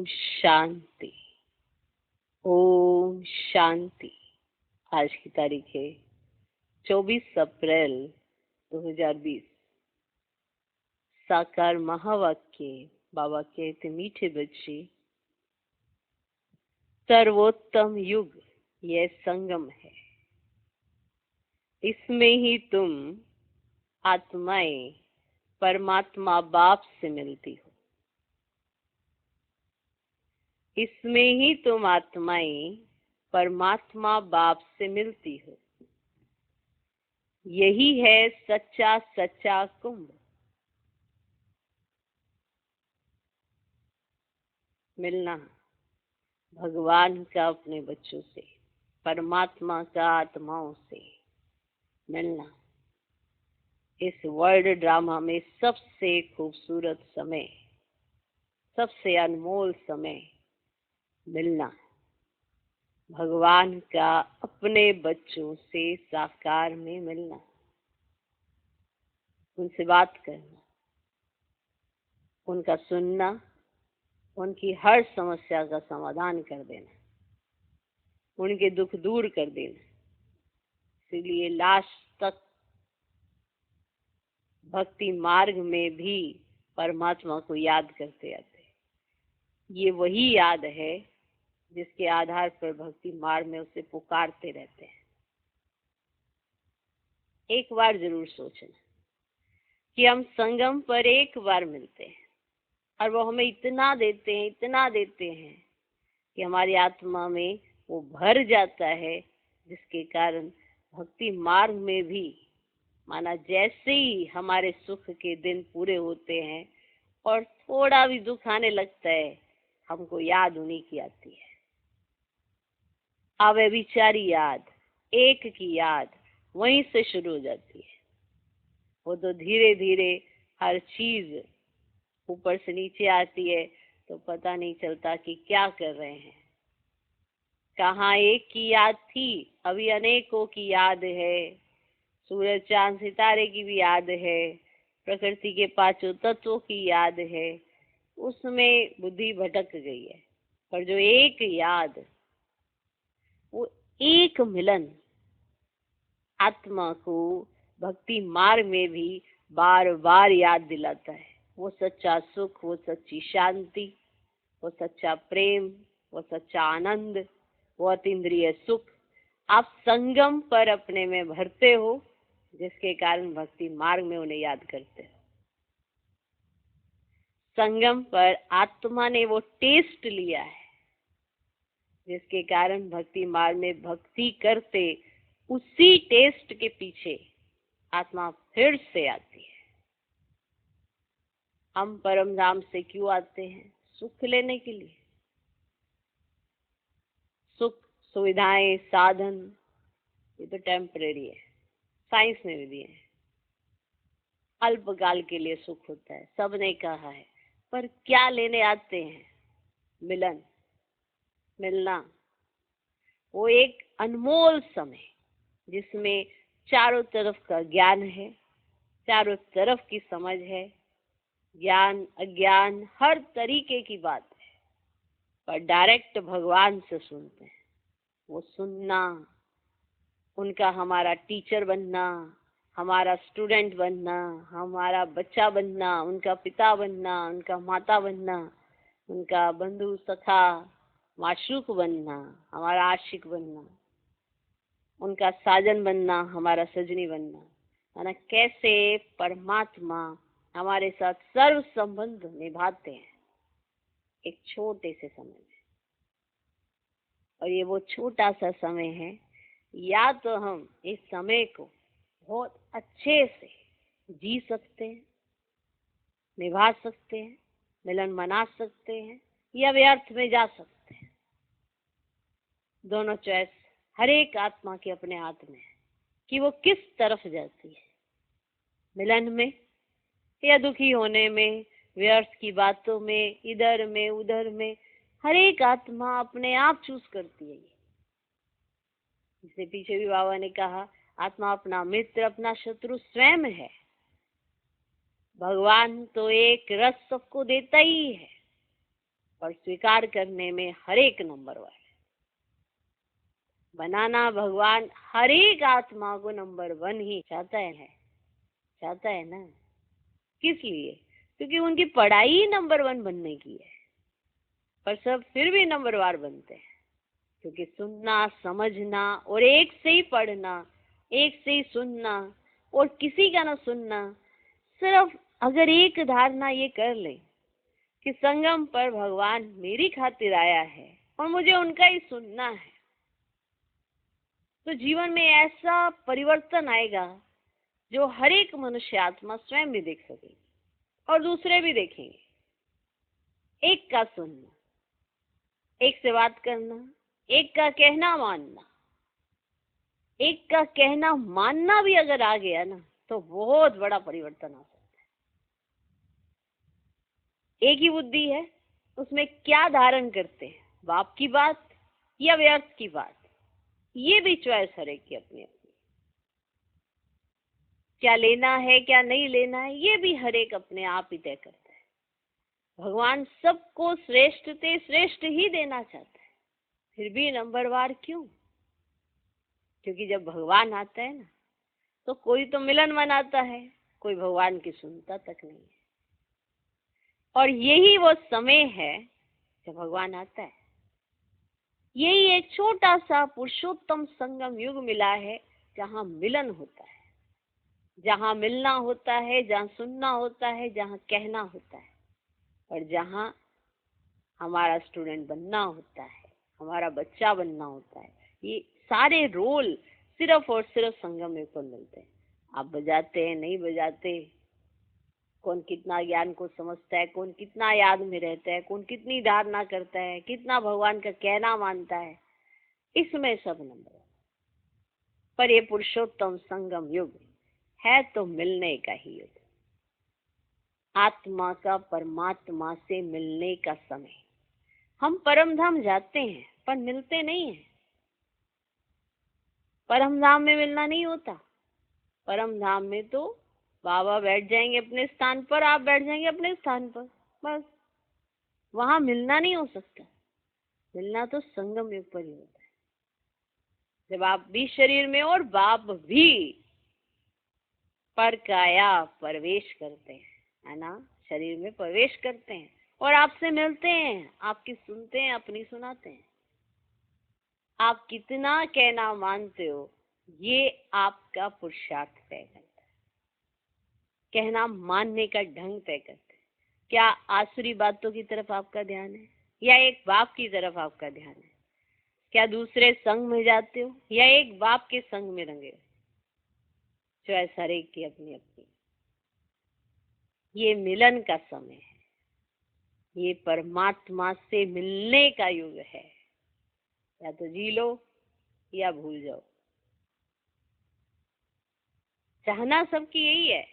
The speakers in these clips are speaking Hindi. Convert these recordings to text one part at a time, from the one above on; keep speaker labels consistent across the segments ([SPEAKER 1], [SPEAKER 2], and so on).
[SPEAKER 1] शांति। ओम शांति। आज की तारीख है 24 अप्रैल 2020। साकार महावाक्य बाबा कहते मीठे बच्चे, सर्वोत्तम युग यह संगम है। इसमें ही तुम आत्माएं परमात्मा बाप से मिलती हो। इसमें ही तुम आत्माएं परमात्मा बाप से मिलती हो। यही है सच्चा सच्चा कुंभ। मिलना भगवान का अपने बच्चों से, परमात्मा का आत्माओं से मिलना। इस वर्ल्ड ड्रामा में सबसे खूबसूरत समय, सबसे अनमोल समय मिलना। भगवान का अपने बच्चों से साकार में मिलना, उनसे बात करना, उनका सुनना, उनकी हर समस्या का समाधान कर देना, उनके दुख दूर कर देना। इसलिए लास्ट तक भक्ति मार्ग में भी परमात्मा को याद करते आते। ये वही याद है जिसके आधार पर भक्ति मार्ग में उसे पुकारते रहते हैं। एक बार जरूर सोचना कि हम संगम पर एक बार मिलते हैं और वो हमें इतना देते हैं, इतना देते हैं कि हमारी आत्मा में वो भर जाता है, जिसके कारण भक्ति मार्ग में भी माना जैसे ही हमारे सुख के दिन पूरे होते हैं और थोड़ा भी दुख आने लगता है, हमको याद उन्हीं की आती है। अब विचारी याद, एक की याद वहीं से शुरू हो जाती है। वो तो धीरे धीरे हर चीज ऊपर से नीचे आती है, तो पता नहीं चलता कि क्या कर रहे हैं। कहाँ एक की याद थी, अभी अनेकों की याद है। सूरज चांद सितारे की भी याद है, प्रकृति के पांचों तत्वों की याद है। उसमें बुद्धि भटक गई है, पर जो एक याद, वो एक मिलन आत्मा को भक्ति मार्ग में भी बार बार याद दिलाता है। वो सच्चा सुख, वो सच्ची शांति, वो सच्चा प्रेम, वो सच्चा आनंद, वो अतीन्द्रिय सुख आप संगम पर अपने में भरते हो, जिसके कारण भक्ति मार्ग में उन्हें याद करते हो। संगम पर आत्मा ने वो टेस्ट लिया है, जिसके कारण भक्ति मार्ग में भक्ति करते उसी टेस्ट के पीछे आत्मा फिर से आती है। हम परम धाम से क्यों आते हैं? सुख लेने के लिए। सुख, सुविधाएं, साधन ये तो टेम्परेरी है, साइंस ने भी दिए हैं। अल्पकाल के लिए सुख होता है, सबने कहा है, पर क्या लेने आते हैं? मिलन, मिलना। वो एक अनमोल समय जिसमें चारों तरफ का ज्ञान है, चारों तरफ की समझ है, ज्ञान अज्ञान हर तरीके की बात है, पर डायरेक्ट भगवान से सुनते हैं। वो सुनना, उनका हमारा टीचर बनना, हमारा स्टूडेंट बनना, हमारा बच्चा बनना, उनका पिता बनना, उनका माता बनना, उनका बंधु सखा माशूक बनना, हमारा आशिक बनना, उनका साजन बनना, हमारा सजनी बनना। है ना? कैसे परमात्मा हमारे साथ सर्व संबंध निभाते हैं एक छोटे से समय में। और ये वो छोटा सा समय है, या तो हम इस समय को बहुत अच्छे से जी सकते हैं, निभा सकते हैं, मिलन मना सकते हैं, या व्यर्थ में जा सकते हैं। दोनों चॉइस हर एक आत्मा के अपने हाथ में है कि वो किस तरफ जाती है, मिलन में या दुखी होने में, व्यर्थ की बातों में, इधर में उधर में। हर एक आत्मा अपने आप चूज करती है। इससे पीछे भी बाबा ने कहा, आत्मा अपना मित्र अपना शत्रु स्वयं है। भगवान तो एक रस सबको देता ही है, और स्वीकार करने में हर एक नंबर 1 है। बनाना भगवान हर एक आत्मा को नंबर 1 ही चाहता है ना। किस लिए? क्योंकि उनकी पढ़ाई ही नंबर 1 बनने की है। पर सब फिर भी नंबर 1 बनते हैं, क्योंकि सुनना, समझना और एक से ही पढ़ना, एक से ही सुनना और किसी का ना सुनना। सिर्फ अगर एक धारणा ये कर ले कि संगम पर भगवान मेरी खातिर आया है और मुझे उनका ही सुनना है, तो जीवन में ऐसा परिवर्तन आएगा जो हर एक मनुष्य आत्मा स्वयं भी देख सकेगी और दूसरे भी देखेंगे। एक का सुनना, एक से बात करना, एक का कहना मानना, एक का कहना मानना भी अगर आ गया ना, तो बहुत बड़ा परिवर्तन आ सकता है। एक ही बुद्धि है, उसमें क्या धारण करते हैं, बाप की बात या व्यर्थ की बात, ये भी चॉइस हर एक की अपनी अपनी। क्या लेना है क्या नहीं लेना है, ये भी हर एक अपने आप ही तय करता है। भगवान सबको श्रेष्ठ से श्रेष्ठ ही देना चाहता है, फिर भी नंबरवार क्यों? क्योंकि जब भगवान आता है ना, तो कोई तो मिलन मनाता है, कोई भगवान की सुनता तक नहीं है। और यही वो समय है जब भगवान आता है। यही एक छोटा सा पुरुषोत्तम संगम युग मिला है, जहाँ मिलन होता है, जहाँ मिलना होता है, जहाँ सुनना होता है, जहाँ कहना होता है, और जहाँ हमारा स्टूडेंट बनना होता है, हमारा बच्चा बनना होता है। ये सारे रोल सिर्फ और सिर्फ संगम युग पर मिलते हैं। आप बजाते हैं, नहीं बजाते, कौन कितना ज्ञान को समझता है, कौन कितना याद में रहता है, कौन कितनी धारणा करता है, कितना भगवान का कहना मानता है, इसमें सब नंबर। पर ये पुरुषोत्तम संगम युग है तो मिलने का ही युग, आत्मा का परमात्मा से मिलने का समय। हम परम धाम जाते हैं पर मिलते नहीं हैं। परम धाम में मिलना नहीं होता। परम धाम में तो बाबा बैठ जाएंगे अपने स्थान पर, आप बैठ जाएंगे अपने स्थान पर, बस। वहां मिलना नहीं हो सकता। मिलना तो संगम युग पर ही होता है, जब आप भी शरीर में और बाप भी पर काया प्रवेश करते हैं, है ना, शरीर में प्रवेश करते हैं और आपसे मिलते हैं, आपकी सुनते हैं, अपनी सुनाते हैं। आप कितना कहना मानते हो, ये आपका पुरुषार्थ तय करता है। कहना मानने का ढंग तय करता है। क्या आसुरी बातों की तरफ आपका ध्यान है या एक बाप की तरफ आपका ध्यान है? क्या दूसरे संग में जाते हो या एक बाप के संग में रंगे? चॉइस हर एक की अपनी अपनी। ये मिलन का समय है, ये परमात्मा से मिलने का युग है। या तो जी लो या भूल जाओ। चाहना सबकी यही है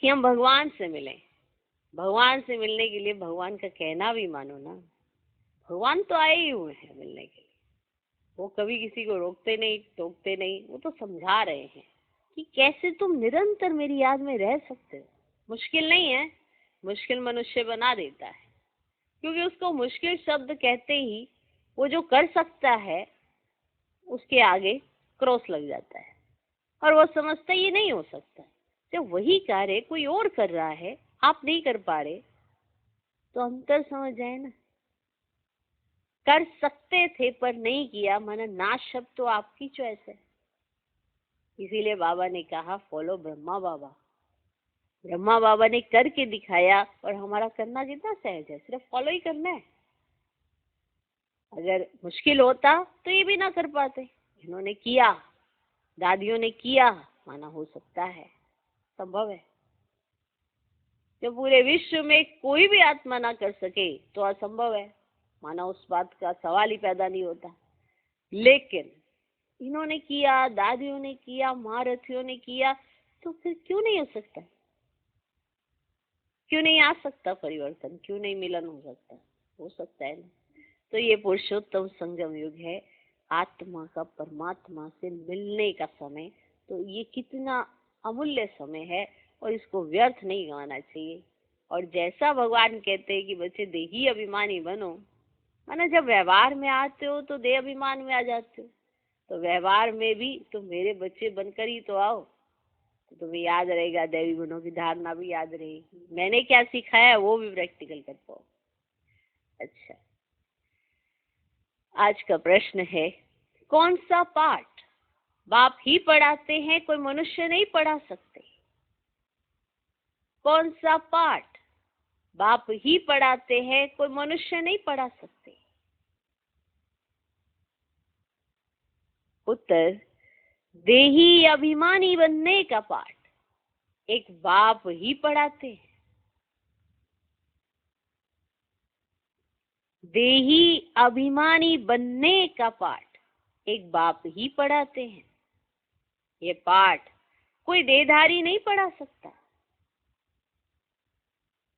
[SPEAKER 1] कि हम भगवान से मिलें। भगवान से मिलने के लिए भगवान का कहना भी मानो ना। भगवान तो आए ही हुए हैं मिलने के लिए। वो कभी किसी को रोकते नहीं, टोकते नहीं। वो तो समझा रहे हैं कि कैसे तुम निरंतर मेरी याद में रह सकते हो। मुश्किल नहीं है, मुश्किल मनुष्य बना देता है, क्योंकि उसको मुश्किल शब्द कहते ही वो जो कर सकता है उसके आगे क्रॉस लग जाता है और वो समझता ये नहीं हो सकता। जब वही कार्य कोई और कर रहा है, आप नहीं कर पा रहे, तो अंतर समझ जाए ना। कर सकते थे पर नहीं किया, माना ना शब्द तो आपकी चॉइस है। इसीलिए बाबा ने कहा फॉलो ब्रह्मा बाबा। ब्रह्मा बाबा ने करके दिखाया और हमारा करना कितना सहज है, सिर्फ फॉलो ही करना है। अगर मुश्किल होता तो ये भी ना कर पाते। इन्होंने किया, दादियों ने किया, माना हो सकता है, संभव है। जब पूरे विश्व में कोई भी आत्मा ना कर सके तो असंभव है, माना उस बात का सवाल ही पैदा नहीं होता। लेकिन इन्होंने किया, दादियों ने किया, महारथियों ने किया, तो फिर क्यों नहीं हो सकता? क्यों नहीं आ सकता परिवर्तन? क्यों नहीं मिलन हो सकता? हो सकता है ना। तो ये पुरुषोत्तम संगम युग है, आत्मा का परमात्मा से मिलने का समय। तो ये कितना अमूल्य समय है और इसको व्यर्थ नहीं गंवाना चाहिए। और जैसा भगवान कहते हैं कि बच्चे देही अभिमानी बनो, माना जब व्यवहार में आते हो तो देह अभिमान में आ जाते हो, तो व्यवहार में भी तुम मेरे बच्चे बनकर ही तो आओ, तो तुम्हें याद रहेगा, दैवी गुणों की धारणा भी याद रहेगी, मैंने क्या सिखाया वो भी प्रैक्टिकल कर पाओ। अच्छा, आज का प्रश्न है, कौन सा पाठ बाप ही पढ़ाते हैं, कोई मनुष्य नहीं पढ़ा सकते? कौन सा पाठ बाप ही पढ़ाते हैं, कोई मनुष्य नहीं पढ़ा सकते? उत्तर, देही अभिमानी बनने का पाठ एक बाप ही पढ़ाते हैं। देही अभिमानी बनने का पाठ एक बाप ही पढ़ाते हैं। ये पाठ कोई देहधारी नहीं पढ़ा सकता।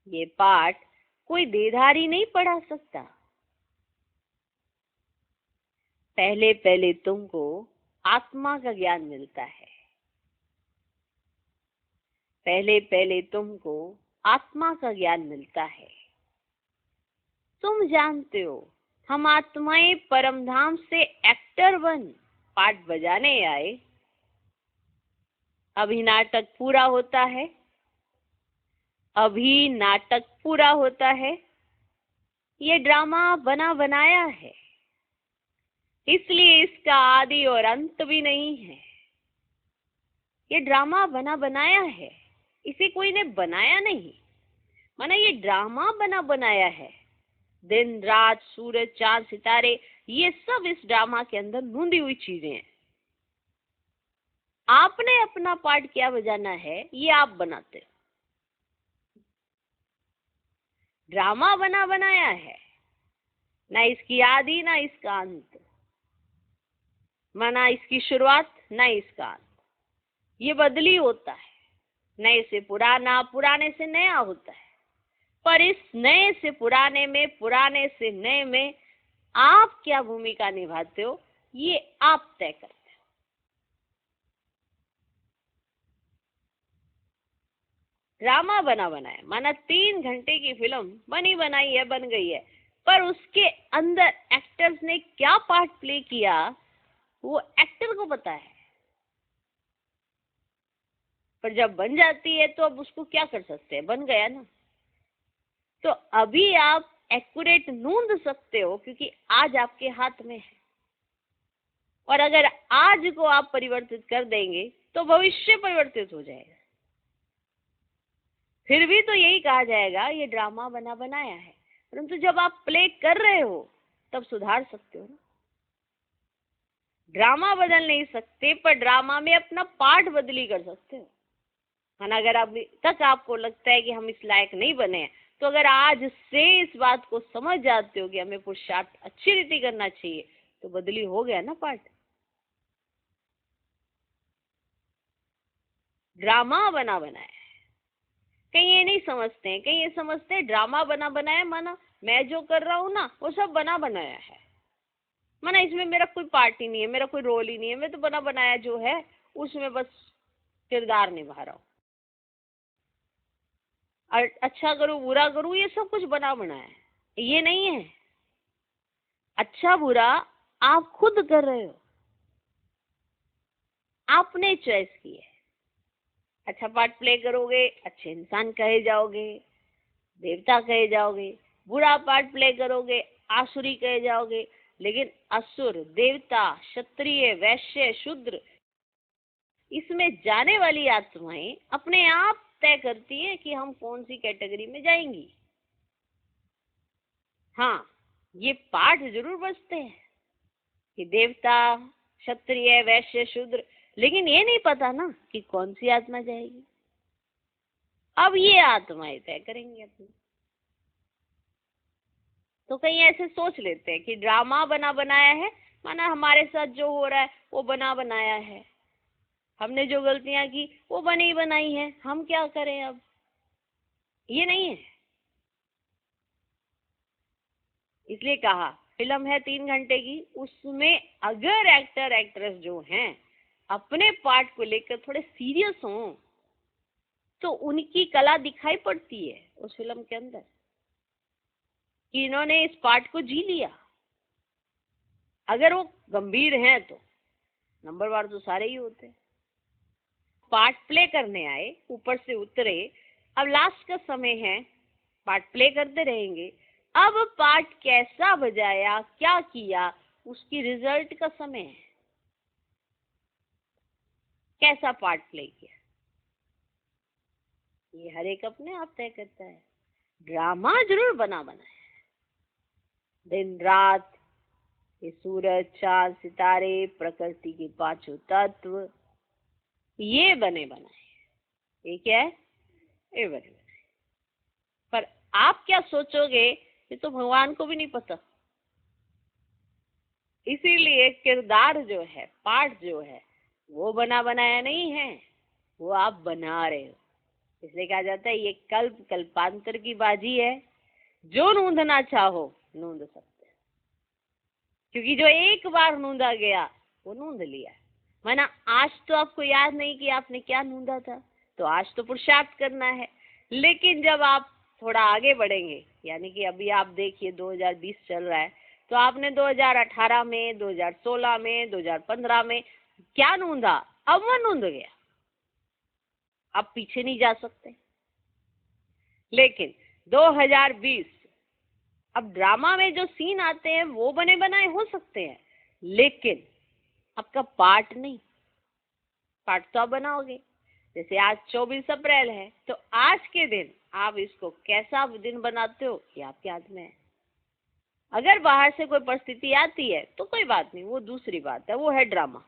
[SPEAKER 1] ये पाठ कोई देहधारी नहीं पढ़ा सकता। पहले पहले तुमको आत्मा का ज्ञान मिलता है। पहले पहले तुमको आत्मा का ज्ञान मिलता है। तुम जानते हो, हम आत्माएं परमधाम से एक्टर बन पाठ बजाने आए। अभी नाटक पूरा होता है, अभी नाटक पूरा होता है। ये ड्रामा बना बनाया है, इसलिए इसका आदि और अंत भी नहीं है। ये ड्रामा बना बनाया है, इसे कोई ने बनाया नहीं, माना ये ड्रामा बना बनाया है। दिन रात, सूरज, चांद, सितारे, ये सब इस ड्रामा के अंदर नूंदी हुई चीजें हैं। आपने अपना पार्ट क्या बजाना है, ये आप बनाते हो। ड्रामा बना बनाया है, ना इसकी आदि ना इसका अंत, माना इसकी शुरुआत ना इसका अंत। ये बदली होता है, नए से पुराना, पुराने से नया होता है। पर इस नए से पुराने में, पुराने से नए में आप क्या भूमिका निभाते हो, ये आप तय करते हो। ड्रामा बना बनाया, माना 3 घंटे की फिल्म बनी बनाई है, बन गई है, पर उसके अंदर एक्टर्स ने क्या पार्ट प्ले किया वो एक्टर को पता है। पर जब बन जाती है तो अब उसको क्या कर सकते हैं, बन गया ना। तो अभी आप एक्यूरेट ढूंढ सकते हो, क्योंकि आज आपके हाथ में है। और अगर आज को आप परिवर्तित कर देंगे तो भविष्य परिवर्तित हो जाएगा। फिर भी तो यही कहा जाएगा, ये ड्रामा बना बनाया है। परंतु जब आप प्ले कर रहे हो तब सुधार सकते हो ना। ड्रामा बदल नहीं सकते, पर ड्रामा में अपना पार्ट बदली कर सकते हो। अगर अभी तक आपको लगता है कि हम इस लायक नहीं बने हैं, तो अगर आज से इस बात को समझ जाते हो कि हमें पुरुषार्थ अच्छी रीति करना चाहिए, तो बदली हो गया ना पार्ट। ड्रामा बना बनाया है। कहीं ये नहीं समझते हैं, कहीं ये समझते हैं ड्रामा बना बनाया माना मैं जो कर रहा हूं ना वो सब बना बनाया है, माना इसमें मेरा कोई पार्ट ही नहीं है, मेरा कोई रोल ही नहीं है, मैं तो बना बनाया जो है उसमें बस किरदार निभा रहा हूं। अच्छा करूं बुरा करूं ये सब कुछ बना बनाया है, ये नहीं है। अच्छा बुरा आप खुद कर रहे हो, आपने चॉइस की है। अच्छा पार्ट प्ले करोगे, अच्छे इंसान कहे जाओगे, देवता कहे जाओगे। बुरा पार्ट प्ले करोगे, आसुरी कहे जाओगे। लेकिन असुर, देवता, क्षत्रिय, वैश्य, शूद्र, इसमें जाने वाली आत्माएं अपने आप तय करती है कि हम कौन सी कैटेगरी में जाएंगी। हाँ, ये पाठ जरूर बचते हैं कि देवता, क्षत्रिय, वैश्य, शूद्र, लेकिन ये नहीं पता ना कि कौन सी आत्मा जाएगी। अब ये आत्माएं तय करेंगी अपनी। तो कहीं ऐसे सोच लेते हैं कि ड्रामा बना बनाया है, माना हमारे साथ जो हो रहा है वो बना बनाया है, हमने जो गलतियां की वो बनी बनाई है, हम क्या करें अब। ये नहीं है। इसलिए कहा फिल्म है 3 घंटे की, उसमें अगर एक्टर एक्ट्रेस जो हैं अपने पार्ट को लेकर थोड़े सीरियस हों, तो उनकी कला दिखाई पड़ती है उस फिल्म के अंदर कि इन्होंने इस पार्ट को जी लिया। अगर वो गंभीर हैं तो नंबरवार तो सारे ही होते हैं। पार्ट प्ले करने आए, ऊपर से उतरे, अब लास्ट का समय है, पार्ट प्ले करते रहेंगे। अब पार्ट कैसा बजाया, क्या किया, उसकी रिजल्ट का समय है। कैसा पार्ट प्ले किया ये हर एक अपने आप तय करता है। ड्रामा जरूर बना है, दिन रात, ये सूरज चांद सितारे, प्रकृति के पांचों तत्व, ये बने बनाए। ये क्या है? ये बने बनाए। पर आप क्या सोचोगे ये तो भगवान को भी नहीं पता। इसीलिए किरदार जो है, पार्ट जो है, वो बना बनाया नहीं है, वो आप बना रहे हो। इसलिए कहा जाता है ये कल्प कल्पांतर की बाजी है, जो नूंदना चाहो नूंद सकते हो। क्योंकि जो एक बार नूंदा गया वो नूंद लिया। माना आज तो आपको याद नहीं कि आपने क्या नूंदा था, तो आज तो पुरुषार्थ करना है। लेकिन जब आप थोड़ा आगे बढ़ेंगे, यानी कि अभी आप देखिए 2020 चल रहा है, तो आपने 2018 में, 2016 में, 2015 में क्या नूंदा, अब वो नूंद गया, अब पीछे नहीं जा सकते। लेकिन 2020 अब ड्रामा में जो सीन आते हैं वो बने बनाए हो सकते हैं, लेकिन आपका पार्ट नहीं। पार्ट तो आप बनाओगे। जैसे आज 24 अप्रैल है, तो आज के दिन आप इसको कैसा दिन बनाते हो ये आपके हाथ में है। अगर बाहर से कोई परिस्थिति आती है तो कोई बात नहीं, वो दूसरी बात है, वो है ड्रामा।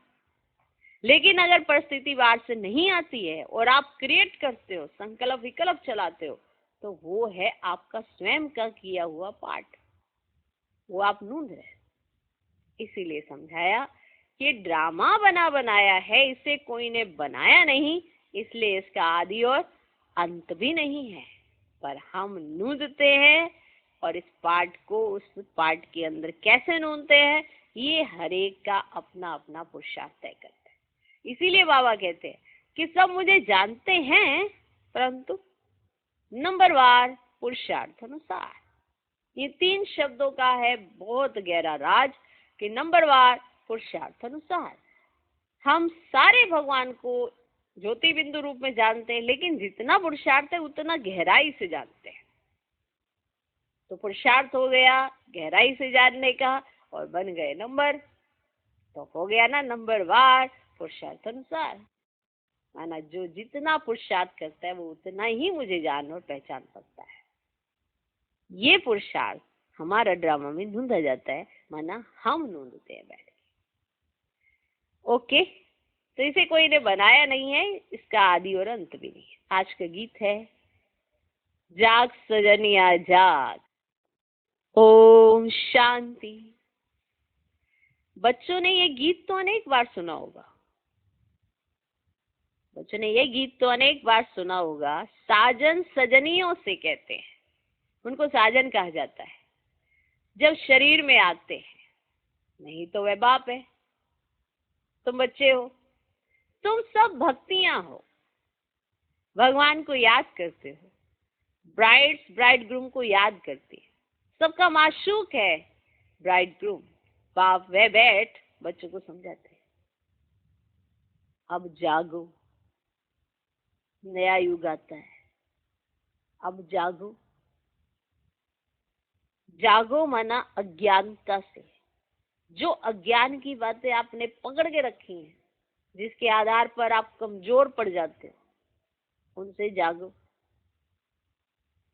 [SPEAKER 1] लेकिन अगर परिस्थिति बाहर से नहीं आती है और आप क्रिएट करते हो, संकल्प विकल्प चलाते हो, तो वो है आपका स्वयं का किया हुआ पार्ट, वो आप नूंद रहे। इसीलिए समझाया कि ड्रामा बना बनाया है, इसे कोई ने बनाया नहीं, इसलिए इसका आदि और अंत भी नहीं है। पर हम नूंदते हैं, और इस पार्ट को उस पार्ट के अंदर कैसे नूंदते हैं ये हर एक का अपना अपना पुरुषार्थ तय करता है। इसीलिए बाबा कहते हैं कि सब मुझे जानते हैं, परंतु नंबरवार पुरुषार्थ अनुसार। ये 3 शब्दों का है बहुत गहरा राज कि नंबरवार पुरुषार्थ अनुसार। हम सारे भगवान को ज्योति बिंदु रूप में जानते हैं, लेकिन जितना पुरुषार्थ है उतना गहराई से जानते हैं। तो पुरुषार्थ हो गया गहराई से जानने का, और बन गए नंबर, तो हो गया ना नंबरवार पुरुषार्थ अनुसार। माना जो जितना पुरुषार्थ करता है वो उतना ही मुझे जान और पहचान सकता है। ये पुरुषार्थ हमारा ड्रामा में ढूंढा जाता है, माना हम ढूंढते हैं बैठ के। ओके, तो इसे कोई ने बनाया नहीं है, इसका आदि और अंत भी नहीं है। आज का गीत है जाग सजनिया जाग, ओम शांति। बच्चों ने ये गीत तो अनेक बार सुना होगा, बच्चों ने ये गीत तो अनेक बार सुना होगा। साजन सजनियों से कहते हैं, उनको साजन कहा जाता है जब शरीर में आते हैं। नहीं तो वह बाप है, तुम बच्चे हो, तुम सब भक्तियां हो, भगवान को याद करते हो, ब्राइड्स ब्राइडग्रूम को याद करती है, सबका माशूक है ब्राइडग्रूम। बाप वह बैठ बच्चों को समझाते हैं, अब जागो, नया युग आता है, अब जागो। जागो माना अज्ञानता से, जो अज्ञान की बातें आपने पकड़ के रखी हैं, जिसके आधार पर आप कमजोर पड़ जाते हो, उनसे जागो।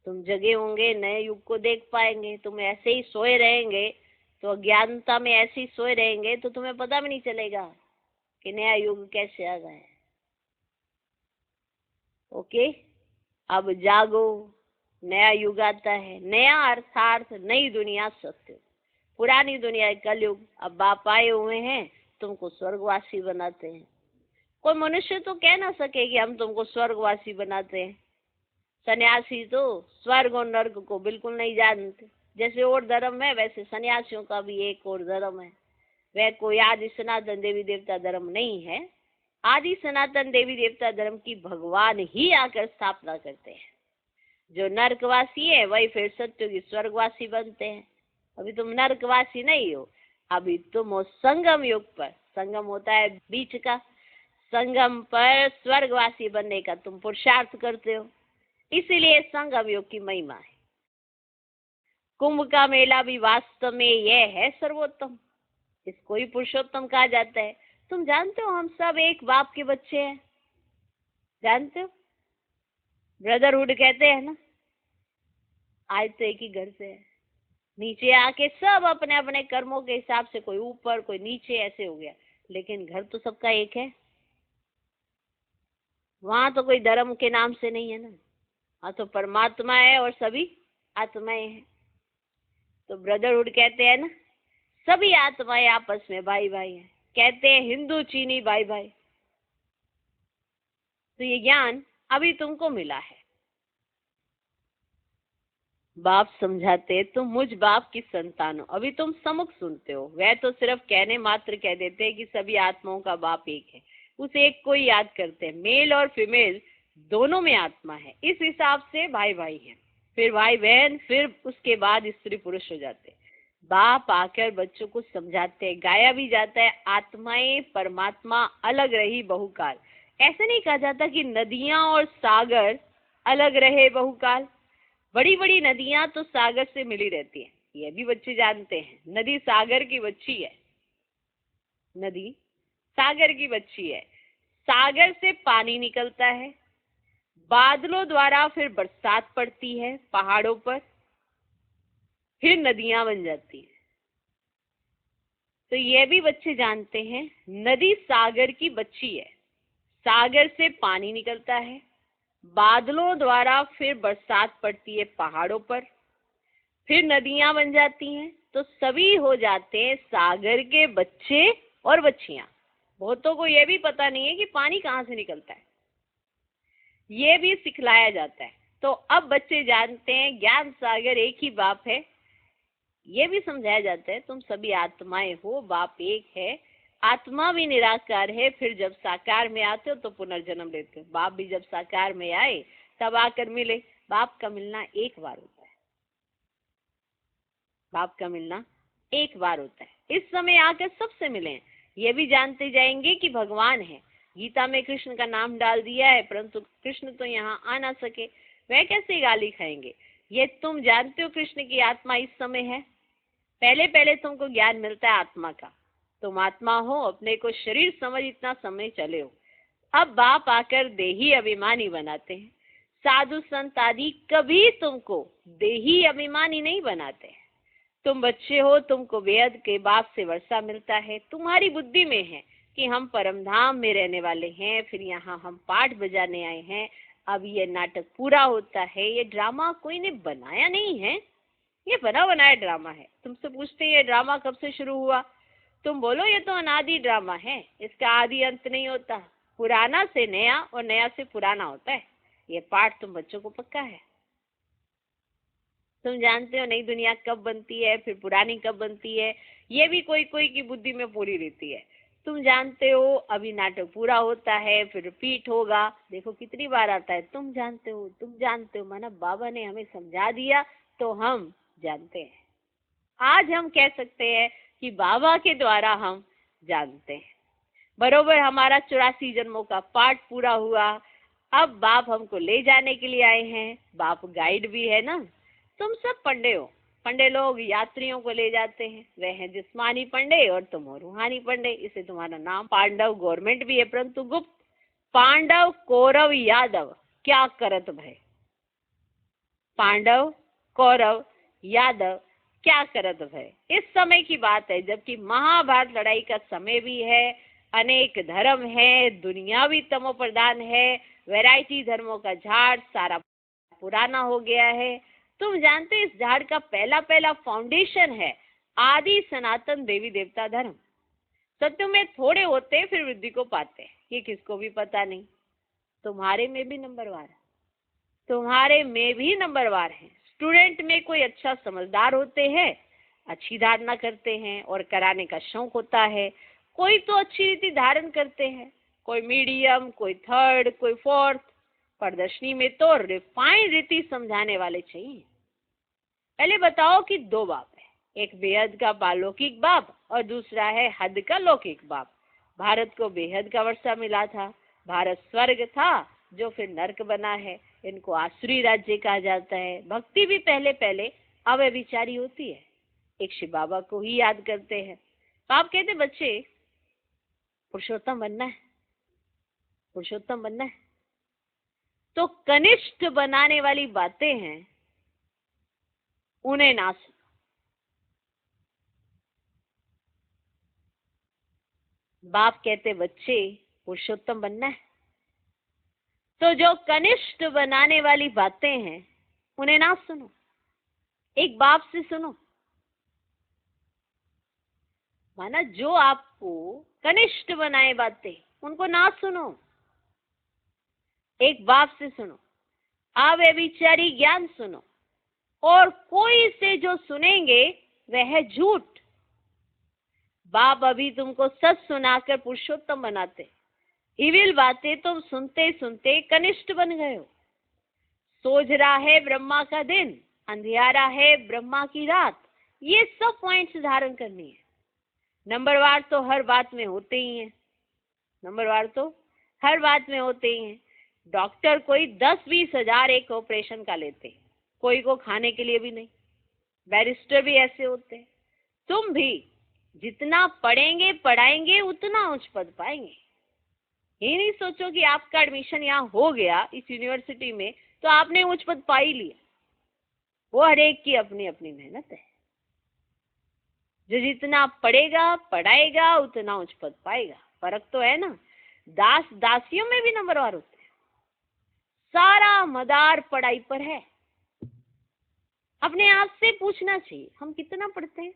[SPEAKER 1] तुम जगे होंगे, नए युग को देख पाएंगे। तुम ऐसे ही सोए रहेंगे तो अज्ञानता में ऐसे ही सोए रहेंगे तो तुम्हें पता भी नहीं चलेगा कि नया युग कैसे आ गया है। ओके, अब जागो, नया युग आता है। नया अर्थात नई दुनिया सत्य, पुरानी दुनिया कलयुग। अब बाप आए हुए हैं, तुमको स्वर्गवासी बनाते हैं। कोई मनुष्य तो कह ना सके कि हम तुमको स्वर्गवासी बनाते हैं। सन्यासी तो स्वर्ग और नर्क को बिल्कुल नहीं जानते। जैसे और धर्म है वैसे सन्यासियों का भी एक और धर्म है। वह कोई आदि सनातन देवी देवता धर्म नहीं है। आदि सनातन देवी देवता धर्म की भगवान ही आकर स्थापना करते हैं। जो नरकवासी है वही फिर सत्युगी स्वर्गवासी बनते हैं। अभी तुम नरकवासी नहीं हो, अभी तुम हो संगम युग पर। संगम होता है बीच का, संगम पर स्वर्गवासी बनने का तुम पुरुषार्थ करते हो, इसीलिए संगम युग की महिमा है। कुंभ का मेला भी वास्तव में यह है सर्वोत्तम, इसको ही पुरुषोत्तम कहा जाता है। तुम जानते हो हम सब एक बाप के बच्चे हैं, जानते हो? ब्रदरहुड कहते हैं ना। आज तो एक ही घर से है, नीचे आके सब अपने अपने कर्मों के हिसाब से कोई ऊपर कोई नीचे ऐसे हो गया, लेकिन घर तो सबका एक है। वहां तो कोई धर्म के नाम से नहीं है ना, वहां तो परमात्मा है और सभी आत्माएं हैं। तो ब्रदरहुड कहते हैं ना, सभी आत्माएं आपस में भाई भाई हैं। कहते हैं हिंदू चीनी भाई भाई। तो ये ज्ञान अभी तुमको मिला है। बाप समझाते तुम मुझ बाप की संतान हो, अभी तुम सम्मुख सुनते हो। वह तो सिर्फ कहने मात्र कह देते हैं कि सभी आत्माओं का बाप एक है, उस एक को ही याद करते हैं। मेल और फीमेल दोनों में आत्मा है, इस हिसाब से भाई भाई हैं, फिर भाई बहन, फिर उसके बाद स्त्री पुरुष हो जाते हैं। बाप आकर बच्चों को समझाते हैं, गाया भी जाता है, आत्माएं परमात्मा अलग रही बहुकाल। ऐसे नहीं कहा जाता कि नदियां और सागर अलग रहे बहुकाल। बड़ी बड़ी नदियां तो सागर से मिली रहती हैं, ये भी बच्चे जानते हैं। नदी सागर की बच्ची है, नदी सागर की बच्ची है। सागर से पानी निकलता है, बादलों द्वारा फिर बरसात पड़ती है पहाड़ों पर, फिर नदियां बन जाती हैं। तो ये भी बच्चे जानते हैं, नदी सागर की बच्ची है। सागर से पानी निकलता है, बादलों द्वारा फिर बरसात पड़ती है पहाड़ों पर, फिर नदियां बन जाती हैं। तो सभी हो जाते हैं सागर के बच्चे और बच्चियां। बहुतों को यह भी पता नहीं है कि पानी कहाँ से निकलता है, ये भी सिखलाया जाता है। तो अब बच्चे जानते हैं ज्ञान सागर एक ही बाप है। ये भी समझाया जाता है तुम सभी आत्माएं हो, बाप एक है, आत्मा भी निराकार है। फिर जब साकार में आते हो तो पुनर्जन्म लेते हो। बाप भी जब साकार में आए तब आकर मिले। बाप का मिलना एक बार होता है, बाप का मिलना एक बार होता है। इस समय आकर सबसे मिले। ये भी जानते जाएंगे कि भगवान है। गीता में कृष्ण का नाम डाल दिया है, परंतु कृष्ण तो यहाँ आ ना सके, वह कैसे गाली खाएंगे? ये तुम जानते हो कृष्ण की आत्मा इस समय है। पहले पहले तुमको ज्ञान मिलता है आत्मा का, तुम आत्मा हो, अपने को शरीर समझ इतना समय चले हो। अब बाप आकर देही अभिमानी बनाते हैं। साधु संत आदि कभी तुमको देही अभिमानी नहीं बनाते। तुम बच्चे हो, तुमको बेहद के बाप से वर्षा मिलता है। तुम्हारी बुद्धि में है कि हम परमधाम में रहने वाले हैं, फिर यहाँ हम पाठ बजाने आए हैं। अब ये नाटक पूरा होता है। ये ड्रामा कोई ने बनाया नहीं है, ये बना बनाया ड्रामा है। तुमसे पूछते हैं ये ड्रामा कब से शुरू हुआ, तुम बोलो ये तो अनादि ड्रामा है, इसका आदि अंत नहीं होता। पुराना से नया और नया से पुराना होता है। ये पाठ तुम बच्चों को पक्का है। तुम जानते हो नई दुनिया कब बनती है, फिर पुरानी कब बनती है, ये भी कोई कोई की बुद्धि में पूरी रहती है। तुम जानते हो अभी नाटक पूरा होता है, फिर रिपीट होगा। देखो कितनी बार आता है, तुम जानते हो, तुम जानते हो। माना बाबा ने हमें समझा दिया तो हम जानते हैं। आज हम कह सकते हैं कि बाबा के द्वारा हम जानते हैं। बरोबर हमारा 84 जन्मों का पाठ पूरा हुआ। अब बाप हमको ले जाने के लिए आए हैं। बाप गाइड भी है ना। तुम सब पंडे हो, पंडे लोग यात्रियों को ले जाते हैं। वे हैं जिस्मानी पंडे और तुम हो रूहानी पंडे। इसे तुम्हारा नाम पांडव गवर्नमेंट भी है, परंतु गुप्त। पांडव कौरव यादव क्या करत भय। पांडव कौरव यादव क्या करत भय। इस समय की बात है, जबकि महाभारत लड़ाई का समय भी है। अनेक धर्म है, दुनिया भी तमो प्रधान है, वैरायटी धर्मों का झाड़ सारा पुराना हो गया है। तुम जानते इस झाड़ का पहला पहला फाउंडेशन है आदि सनातन देवी देवता धर्म। सत्य में थोड़े होते फिर वृद्धि को पाते, ये किसको भी पता नहीं। तुम्हारे में भी नंबरवार है, तुम्हारे में भी नंबरवार है। स्टूडेंट में कोई अच्छा समझदार होते हैं, अच्छी धारणा करते हैं और कराने का शौक होता है। कोई तो अच्छी रीति धारण करते हैं, कोई मीडियम, कोई थर्ड, कोई फोर्थ। प्रदर्शनी में तो रिफाइंड रीति समझाने वाले चाहिए। पहले बताओ कि दो बाप है, एक बेहद का पालौकिक बाप और दूसरा है हद का लौकिक बाप। भारत को बेहद का वर्षा मिला था, भारत स्वर्ग था जो फिर नर्क बना है। इनको आसुरी राज्य कहा जाता है। भक्ति भी पहले पहले अव्यभिचारी होती है। एक शिव बाबा को ही याद करते हैं। आप कहते बच्चे पुरुषोत्तम बनना है, पुरुषोत्तम बनना है, तो कनिष्ठ बनाने वाली बातें हैं, उन्हें ना सुनो। बाप कहते बच्चे पुरुषोत्तम बनना है, तो जो कनिष्ठ बनाने वाली बातें हैं उन्हें ना सुनो। एक बाप से सुनो, माना जो आपको कनिष्ठ बनाए बातें उनको ना सुनो। एक बाप से सुनो, अव्यभिचारी ज्ञान सुनो। और कोई से जो सुनेंगे वह है झूठ। बाप अभी तुमको सच सुनाकर पुरुषोत्तम बनाते, इविल बातें तुम सुनते सुनते कनिष्ठ बन गए हो। सोच रहा है ब्रह्मा का दिन, अंधियारा है ब्रह्मा की रात। ये सब पॉइंट्स धारण करनी है। नंबरवार तो हर बात में होते ही हैं, नंबरवार तो हर बात में होते ही हैं। डॉक्टर कोई 10-20 हजार एक ऑपरेशन का लेते, कोई को खाने के लिए भी नहीं। बैरिस्टर भी ऐसे होते हैं। तुम भी जितना पढ़ेंगे पढ़ाएंगे उतना उच्च पद पाएंगे। ये नहीं सोचो कि आपका एडमिशन यहाँ हो गया इस यूनिवर्सिटी में तो आपने उच्च पद पा ही लिया। वो हर एक की अपनी अपनी मेहनत है। जो जितना पढ़ेगा पढ़ाएगा उतना उच्च पद पाएगा। फर्क तो है ना। दास दासियों में भी नंबरवार होते हैं। सारा मदार पढ़ाई पर है। अपने आप से पूछना चाहिए हम कितना पढ़ते हैं,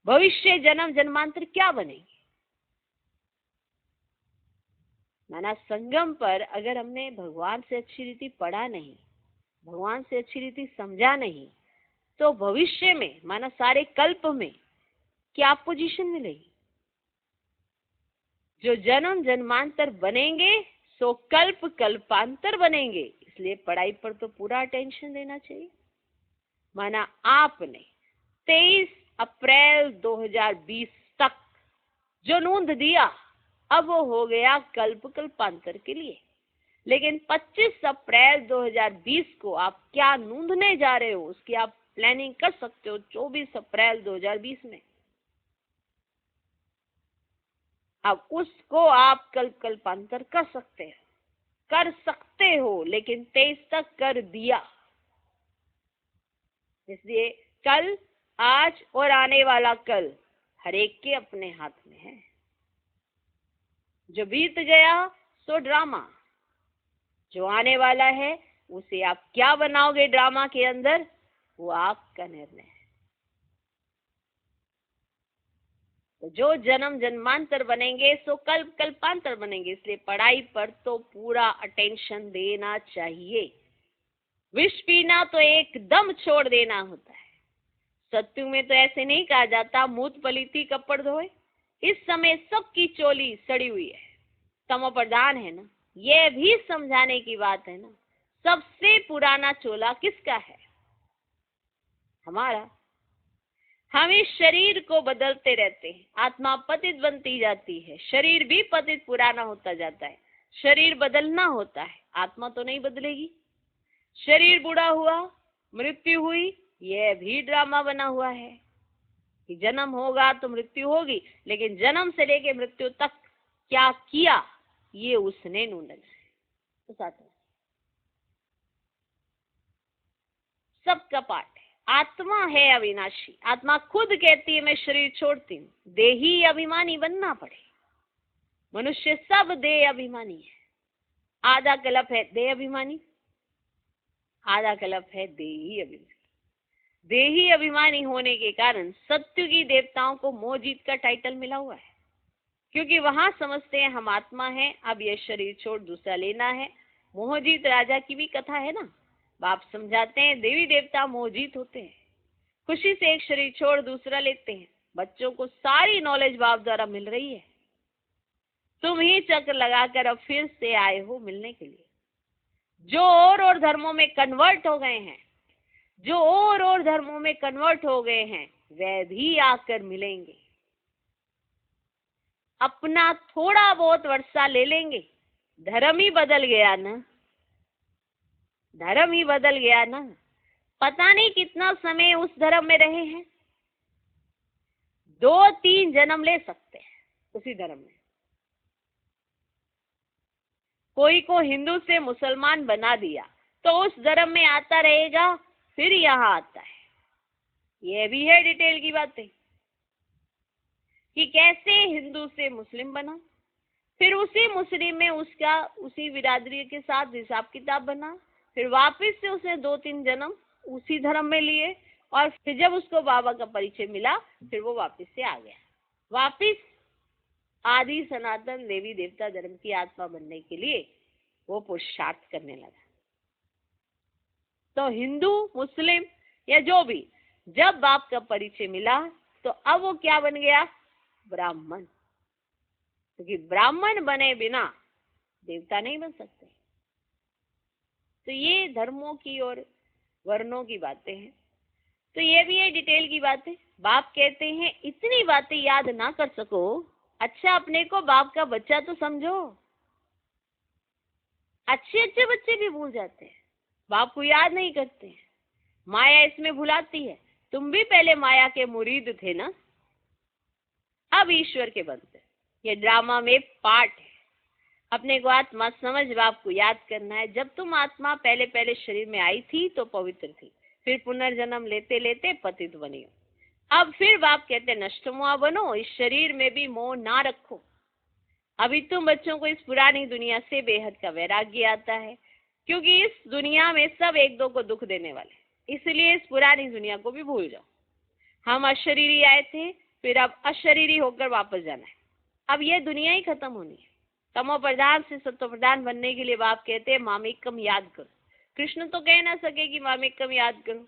[SPEAKER 1] भविष्य जन्म जन्मांतर क्या बनेंगे। माना संगम पर अगर हमने भगवान से अच्छी रीति पढ़ा नहीं, भगवान से अच्छी रीति समझा नहीं, तो भविष्य में माना सारे कल्प में क्या पोजीशन मिलेगी। जो जन्म जन्मांतर बनेंगे सो कल्प कल्पांतर बनेंगे। इसलिए पढ़ाई पर तो पूरा अटेंशन देना चाहिए। माना आपने 23 अप्रैल 2020 तक जो नूंद दिया अब वो हो गया कल्प कल्पांतर के लिए। लेकिन 25 अप्रैल 2020 को आप क्या नूंदने जा रहे हो उसकी आप प्लानिंग कर सकते हो 24 अप्रैल 2020 में। अब उसको आप कल्प कल्पांतर कर सकते हो, लेकिन 23 तक कर दिया। इसलिए कल, आज और आने वाला कल हर एक के अपने हाथ में है। जो बीत गया सो ड्रामा, जो आने वाला है उसे आप क्या बनाओगे ड्रामा के अंदर वो आपका निर्णय है। तो जो जन्म जन्मांतर बनेंगे सो कल्प कल्पांतर बनेंगे। इसलिए पढ़ाई पर तो पूरा अटेंशन देना चाहिए। विष पीना तो एकदम छोड़ देना होता है। सत्युग में तो ऐसे नहीं कहा जाता मूत पलीती कपड़ धोए। इस समय सबकी चोली सड़ी हुई है, तमो प्रधान है ना। ये भी समझाने की बात है ना। सबसे पुराना चोला किसका है? हमारा। हम इस शरीर को बदलते रहते हैं। आत्मा पतित बनती जाती है, शरीर भी पतित पुराना होता जाता है। शरीर बदलना होता है, आत्मा तो नहीं बदलेगी। शरीर बूढ़ा हुआ, मृत्यु हुई, यह भी ड्रामा बना हुआ है कि जन्म होगा तो मृत्यु होगी, लेकिन जन्म से लेके मृत्यु तक क्या किया ये उसने ढूंढना है। उस आत्मा सबका पाठ है। आत्मा है अविनाशी। आत्मा खुद कहती है मैं शरीर छोड़ती हूँ, देही अभिमानी बनना पड़े। मनुष्य सब देह अभिमानी है। आधा कल्प है देह अभिमानी, आधा कल्प है देही अभिमानी। देही अभिमानी होने के कारण सत्युगी देवताओं को मोहजीत का टाइटल मिला हुआ है, क्योंकि वहां समझते हैं हम आत्मा है, अब यह शरीर छोड़ दूसरा लेना है। मोहजीत राजा की भी कथा है ना। बाप समझाते हैं देवी देवता मोहजीत होते हैं, खुशी से एक शरीर छोड़ दूसरा लेते हैं। बच्चों को सारी नॉलेज बाप द्वारा मिल रही है। तुम ही चक्र लगाकर अब फिर से आए हो मिलने के लिए। जो और धर्मों में कन्वर्ट हो गए हैं, जो और धर्मों में कन्वर्ट हो गए हैं, वे भी आकर मिलेंगे। अपना थोड़ा बहुत वर्षा ले लेंगे, धर्म ही बदल गया ना, धर्म ही बदल गया ना। पता नहीं कितना समय उस धर्म में रहे हैं, 2-3 जन्म ले सकते हैं उसी धर्म में। कोई को हिंदू से मुसलमान बना दिया तो उस धर्म में आता रहेगा, फिर यहाँ आता है। यह भी है डिटेल की बातें कि कैसे हिंदू से मुस्लिम बना, फिर उसी मुस्लिम में उसका उसी बिरादरी के साथ हिसाब किताब बना, फिर वापस से उसने 2-3 जन्म उसी धर्म में लिए, और फिर जब उसको बाबा का परिचय मिला फिर वो वापस से आ गया, वापस आदि सनातन देवी देवता धर्म की आत्मा बनने के लिए वो पुरुषार्थ करने लगा। तो हिंदू मुस्लिम या जो भी, जब बाप का परिचय मिला तो अब वो क्या बन गया? ब्राह्मण। क्योंकि ब्राह्मण बने बिना देवता नहीं बन सकते। तो ये धर्मों की और वर्णों की बातें हैं। तो ये भी है डिटेल की बातें। बाप कहते हैं इतनी बातें याद ना कर सको, अच्छा अपने को बाप का बच्चा तो समझो। अच्छे अच्छे बच्चे भी भूल जाते हैं, बाप को याद नहीं करते हैं। माया इसमें भुलाती है। तुम भी पहले माया के मुरीद थे ना, अब ईश्वर के बनते। ये ड्रामा में पार्ट है। अपने को आत्मा समझ बाप को याद करना है। जब तुम आत्मा पहले पहले शरीर में आई थी तो पवित्र थी, फिर पुनर्जन्म लेते लेते पतित बनी हो। अब फिर बाप कहते नष्टमोह बनो, इस शरीर में भी मोह ना रखो। अभी तुम बच्चों को इस पुरानी दुनिया से बेहद का वैराग्य आता है, क्योंकि इस दुनिया में सब एक दो को दुख देने वाले, इसलिए इस पुरानी दुनिया को भी भूल जाओ। हम अशरीरी आए थे, फिर अब अशरीरी होकर वापस जाना है। अब ये दुनिया ही खत्म होनी है। तमो प्रधान से सत्व प्रधान बनने के लिए बाप कहते हैं मामेकम याद करो। कृष्ण तो कह ना सके कि मामेकम याद करो,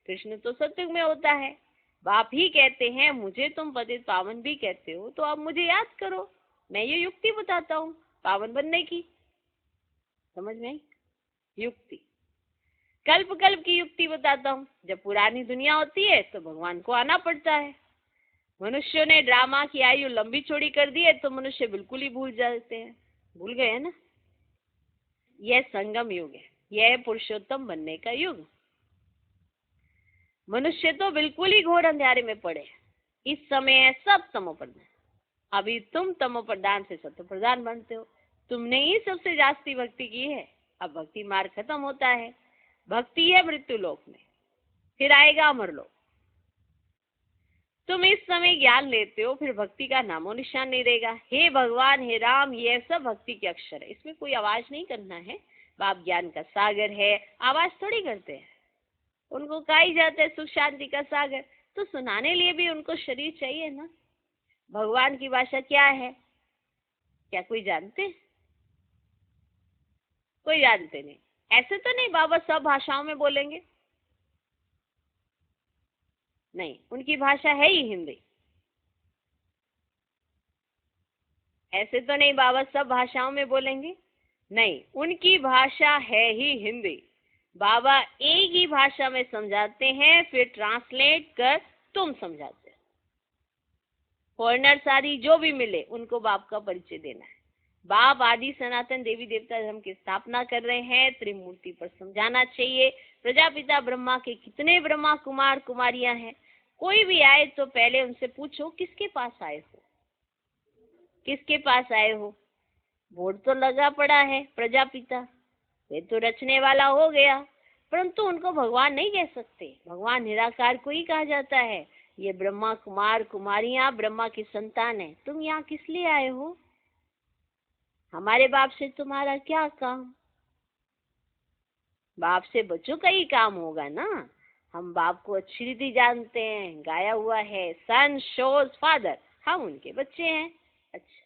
[SPEAKER 1] कृष्ण तो सत्युग में होता है। बाप ही कहते हैं मुझे तुम पतित पावन भी कहते हो, तो अब मुझे याद करो। मैं ये युक्ति बताता हूँ पावन बनने की, समझ में आई? युक्ति, कल्प कल्प की युक्ति बताता हूँ। जब पुरानी दुनिया होती है तो भगवान को आना पड़ता है। मनुष्यों ने ड्रामा की आयु लंबी चौड़ी कर दी है तो मनुष्य बिल्कुल ही भूल जाते हैं। भूल गए है ना? यह संगम युग है, यह है पुरुषोत्तम बनने का युग। मनुष्य तो बिल्कुल ही घोर अंधेरे में पड़े हैं। इस समय है सब तमो प्रधान। अभी तुम तमो प्रधान से सत्व प्रधान बनते हो। तुमने ही सबसे जास्ती भक्ति की है। अब भक्ति मार्ग खत्म होता है। भक्ति है मृत्यु लोक में, फिर आएगा अमर लोक। तुम इस समय ज्ञान लेते हो, फिर भक्ति का नामो निशान नहीं रहेगा। हे भगवान, हे राम, ये सब भक्ति के अक्षर है। इसमें कोई आवाज नहीं करना है। बाप ज्ञान का सागर है, आवाज थोड़ी करते हैं। उनको कहा ही जाता है सुख शांति का सागर, तो सुनाने लिए भी उनको शरीर चाहिए ना। भगवान की भाषा क्या है, क्या कोई जानते? कोई जानते नहीं। ऐसे तो नहीं बाबा सब भाषाओं में बोलेंगे, नहीं, उनकी भाषा है ही हिंदी। ऐसे तो नहीं बाबा सब भाषाओं में बोलेंगे, नहीं, उनकी भाषा है ही हिंदी। बाबा एक ही भाषा में समझाते हैं, फिर ट्रांसलेट कर तुम समझाते हो। फॉरेनर्स आदि जो भी मिले उनको बाप का परिचय देना है। बाप आदि सनातन देवी देवता धर्म की स्थापना कर रहे हैं, त्रिमूर्ति पर समझाना चाहिए। प्रजापिता ब्रह्मा के कितने ब्रह्मा कुमार कुमारियां हैं। कोई भी आए तो पहले उनसे पूछो किसके पास आए हो, किसके पास आए हो। बोर्ड तो लगा पड़ा है प्रजापिता, वे तो रचने वाला हो गया, परंतु उनको भगवान नहीं कह सकते। भगवान निराकार को ही कहा जाता है। ये ब्रह्मा कुमार कुमारियां ब्रह्मा की संतान है। तुम यहाँ किस लिए आए हो? हमारे बाप से तुम्हारा क्या काम? बाप से बच्चों का ही काम होगा ना। हम बाप को अच्छी रीति जानते हैं, गाया हुआ है सन शोज फादर, हम उनके बच्चे हैं। अच्छा,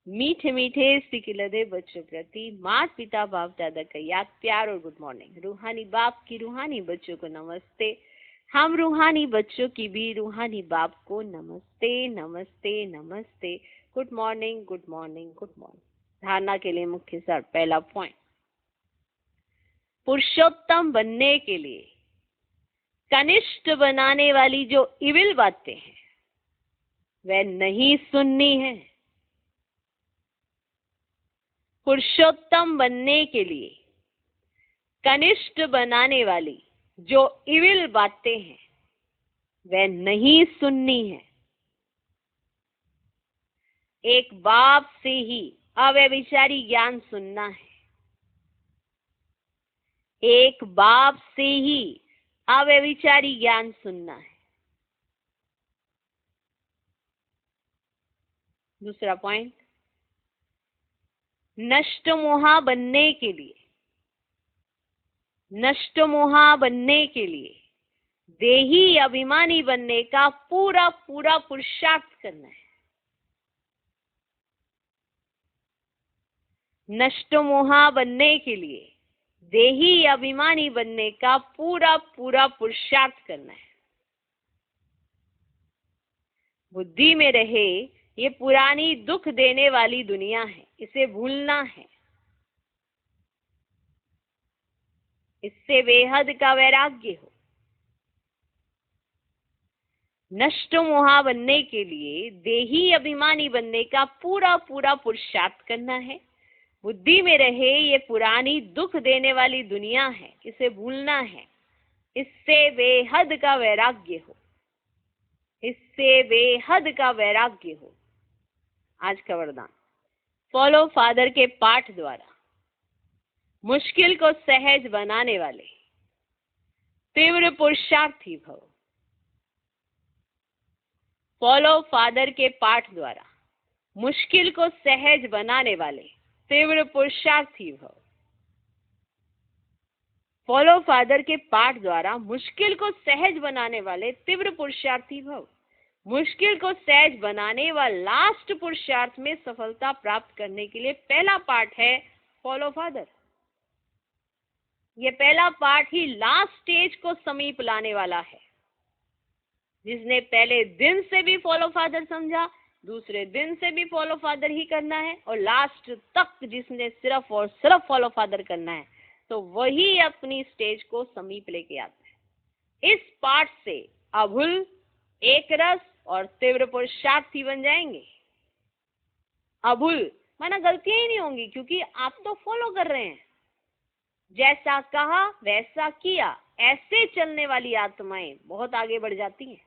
[SPEAKER 1] मीठे मीठे सिकिलदे बच्चों प्रति माता पिता बाप दादा का याद प्यार और गुड मॉर्निंग। रूहानी बाप की रूहानी बच्चों को नमस्ते। हम रूहानी बच्चों की भी रूहानी बाप को नमस्ते नमस्ते नमस्ते। Good morning, good morning, good morning. धारणा के लिए मुख्य सार, पहला पॉइंट, पुरुषोत्तम बनने के लिए कनिष्ठ बनाने वाली जो इविल बातें हैं वह नहीं सुननी है। पुरुषोत्तम बनने के लिए कनिष्ठ बनाने वाली जो इविल बातें हैं वह नहीं सुननी है। एक बाप से ही अव्यभिचारी ज्ञान सुनना है। एक बाप से ही अव्यभिचारी ज्ञान सुनना है। दूसरा पॉइंट, नष्ट मोहा बनने के लिए, नष्ट मोहा बनने के लिए देही अभिमानी बनने का पूरा पूरा पुरुषार्थ करना है। नष्ट मोहा बनने के लिए देही अभिमानी बनने का पूरा पूरा पुरुषार्थ करना है। बुद्धि में रहे ये पुरानी दुख देने वाली दुनिया है, इसे भूलना है। इससे बेहद का वैराग्य हो। नष्ट मोहा बनने के लिए देही अभिमानी बनने का पूरा पूरा पुरुषार्थ करना है। बुद्धि में रहे ये पुरानी दुख देने वाली दुनिया है, इसे भूलना है। इससे बेहद का वैराग्य हो। इससे बेहद का वैराग्य हो। आज का वरदान, फॉलो फादर के पाठ द्वारा मुश्किल को सहज बनाने वाले तीव्र पुरुषार्थी भव। फॉलो फादर के पाठ द्वारा मुश्किल को सहज बनाने वाले तीव्र पुरुषार्थी भव। फॉलो फादर के पाठ द्वारा मुश्किल को सहज बनाने वाले तीव्र पुरुषार्थी भव। मुश्किल को सहज बनाने व लास्ट पुरुषार्थ में सफलता प्राप्त करने के लिए पहला पाठ है फॉलो फादर। ये पहला पाठ ही लास्ट स्टेज को समीप लाने वाला है। जिसने पहले दिन से भी फॉलो फादर समझा, दूसरे दिन से भी फॉलो फादर ही करना है, और लास्ट तक जिसने सिर्फ और सिर्फ फॉलो फादर करना है, तो वही अपनी स्टेज को समीप लेके आता है। इस पाठ से अभुल, एक रस और तीव्र पुरुषार्थी बन जाएंगे। अभुल माना गलतियां ही नहीं होंगी, क्योंकि आप तो फॉलो कर रहे हैं। जैसा कहा वैसा किया, ऐसे चलने वाली आत्माएं बहुत आगे बढ़ जाती हैं।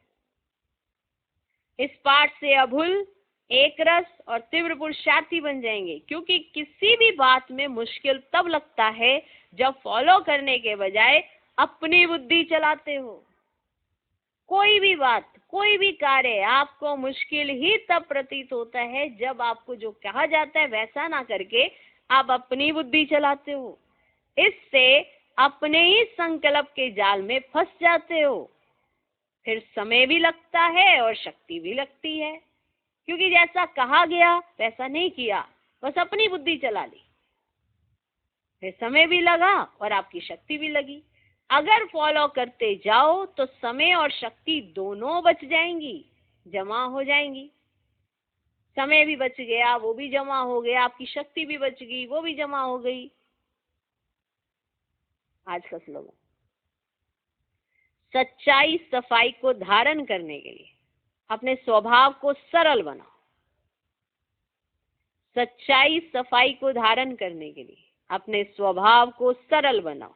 [SPEAKER 1] इस पाठ से अभुल, एक रस और तीव्र पुरुषार्थी बन जाएंगे, क्योंकि किसी भी बात में मुश्किल तब लगता है जब फॉलो करने के बजाय अपनी बुद्धि चलाते हो। कोई भी बात, कोई भी कार्य आपको मुश्किल ही तब प्रतीत होता है जब आपको जो कहा जाता है वैसा ना करके आप अपनी बुद्धि चलाते हो। इससे अपने ही संकल्प के जाल में फंस जाते हो। फिर समय भी लगता है और शक्ति भी लगती है, क्योंकि जैसा कहा गया वैसा नहीं किया, बस अपनी बुद्धि चला ली। फिर समय भी लगा और आपकी शक्ति भी लगी। अगर फॉलो करते जाओ तो समय और शक्ति दोनों बच जाएंगी, जमा हो जाएंगी। समय भी बच गया, वो भी जमा हो गया, आपकी शक्ति भी बच गई, वो भी जमा हो गई। आज का स्लोगन, सच्चाई सफाई को धारण करने के लिए अपने स्वभाव को सरल बनाओ। सच्चाई सफाई को धारण करने के लिए अपने स्वभाव को सरल बनाओ।